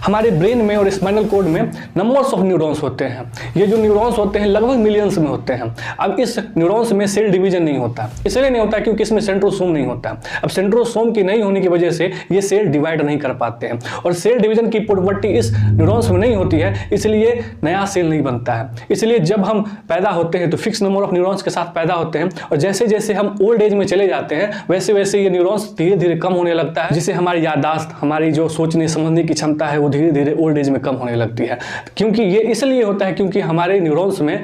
हमारे ब्रेन में और स्पाइनल कॉर्ड में नंबर्स ऑफ न्यूरॉन्स होते हैं। ये जो न्यूरॉन्स होते हैं लगभग मिलियंस में होते हैं। अब इस न्यूरॉन्स में सेल डिवीजन नहीं होता, इसलिए नहीं होता क्योंकि इसमें सेंट्रोसोम नहीं होता। अब सेंट्रोसोम की नहीं होने की वजह से ये सेल डिवाइड नहीं कर पाते हैं और सेल डिवीजन की प्रॉपर्टी इस न्यूरॉन्स में नहीं होती है, इसलिए नया सेल नहीं बनता है। इसलिए जब हम पैदा होते हैं तो फिक्स नंबर ऑफ न्यूरॉन्स के साथ पैदा होते हैं और जैसे जैसे हम ओल्ड एज में चले जाते हैं वैसे वैसे ये न्यूरॉन्स धीरे धीरे कम होने लगता है, जिससे हमारी याददाश्त, हमारी जो सोचने समझने की क्षमता है वो धीरे धीरे ओल्ड एज में कम होने लगती है। क्योंकि ये इसलिए होता है क्योंकि हमारे न्यूरॉन्स में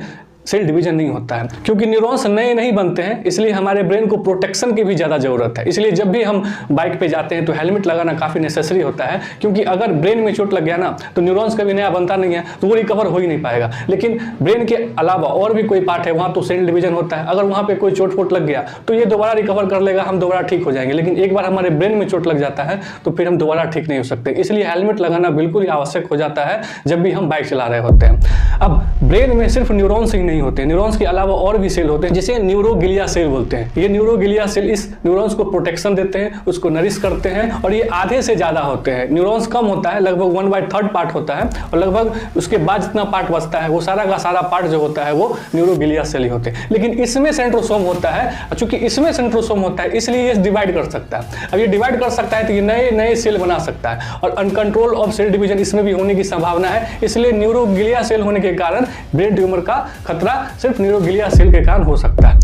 सेल डिवीजन नहीं होता है। क्योंकि न्यूरॉन्स नए नहीं बनते हैं इसलिए हमारे ब्रेन को प्रोटेक्शन की भी ज़्यादा ज़रूरत है। इसलिए जब भी हम बाइक पे जाते हैं तो हेलमेट लगाना काफ़ी नेसेसरी होता है, क्योंकि अगर ब्रेन में चोट लग गया ना तो न्यूरॉन्स कभी नया बनता नहीं है तो वो रिकवर हो ही नहीं पाएगा। लेकिन ब्रेन के अलावा और भी कोई पार्ट है वहाँ तो सेल डिवीजन होता है, अगर वहाँ पर कोई चोट फोट लग गया तो ये दोबारा रिकवर कर लेगा, हम दोबारा ठीक हो जाएंगे। लेकिन एक बार हमारे ब्रेन में चोट लग जाता है तो फिर हम दोबारा ठीक नहीं हो सकते। इसलिए हेलमेट लगाना बिल्कुल ही आवश्यक हो जाता है जब भी हम बाइक चला रहे होते हैं। अब ब्रेन में सिर्फ न्यूरॉन्स ही नहीं होते, न्यूरॉन्स के अलावा और भी सेल होते हैं जिसे न्यूरोग्लिया सेल बोलते हैं। ये न्यूरोग्लिया सेल इस न्यूरॉन्स को प्रोटेक्शन देते हैं, उसको नरिश करते हैं और ये आधे से ज़्यादा होते हैं। न्यूरॉन्स कम होता है, लगभग 1/3 पार्ट होता है और लगभग उसके बाद जितना पार्ट बचता है वो सारा का सारा पार्ट जो होता है वो न्यूरोग्लिया सेल ही होते हैं। लेकिन इसमें सेंट्रोसोम होता है, चूंकि इसमें सेंट्रोसोम होता है इसलिए ये डिवाइड कर सकता है। अब ये डिवाइड कर सकता है तो ये नए नए सेल बना सकता है और अनकंट्रोल ऑफ सेल डिवीजन इसमें भी होने की संभावना है। इसलिए न्यूरोग्लिया सेल होने के कारण ब्रेन ट्यूमर का खतरा सिर्फ न्यूरोग्लिया सेल के कारण हो सकता है।